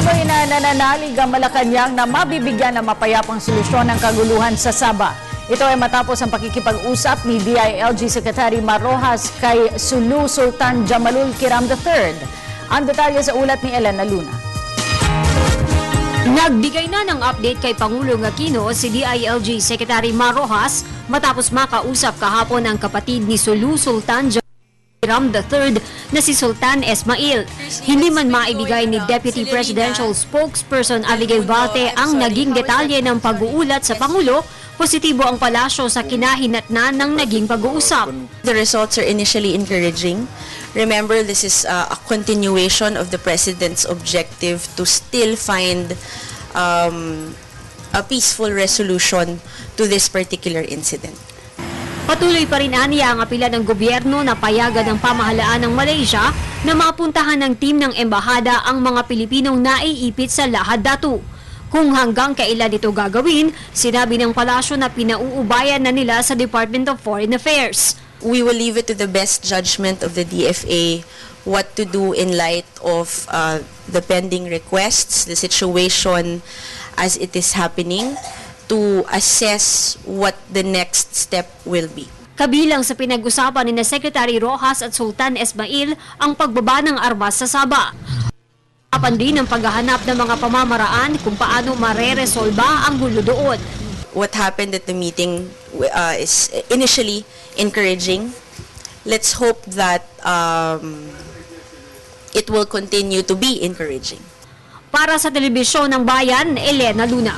Patuloy na nananalig ang Malacanang na mabibigyan ng mapayapang solusyon ng kaguluhan sa Sabah. Ito ay matapos ang pakikipag-usap ni DILG Secretary Mar Rojas kay Sulu Sultan Jamalul Kiram III. Ang detalye sa ulat ni Elena Luna. Nagbigay na ng update kay Pangulong Aquino si DILG Secretary Mar Rojas matapos makausap kahapon ang kapatid ni Sulu Sultan Kiram III na si Sultan Esmail. Hindi man maibigay ni Deputy Presidential Spokesperson Abigail Balte ang naging detalye ng pag-uulat sa Pangulo. Positibo ang palasyo sa kinahinatnan ng naging pag-uusap. The results are initially encouraging. Remember, this is a continuation of the President's objective to still find a peaceful resolution to this particular incident. Patuloy pa rin aniya ang apela ng gobyerno na payagan ng pamahalaan ng Malaysia na mapuntahan ng team ng embahada ang mga Pilipinong naiipit sa Lahad Datu. Kung hanggang kailan ito gagawin, sinabi ng palasyo na pinauubayan na nila sa Department of Foreign Affairs. We will leave it to the best judgment of the DFA what to do in light of the pending requests, the situation as it is happening, to assess what the next step will be. Kabilang sa pinag-usapan ni Secretary Rojas at Sultan Esmail ang pagbaba ng armas sa Sabah. Usapan din ang paghahanap ng mga pamamaraan kung paano mareresolba ang gulo doon. What happened at the meeting is initially encouraging. Let's hope that it will continue to be encouraging. Para sa Telebisyon ng Bayan, Elena Luna.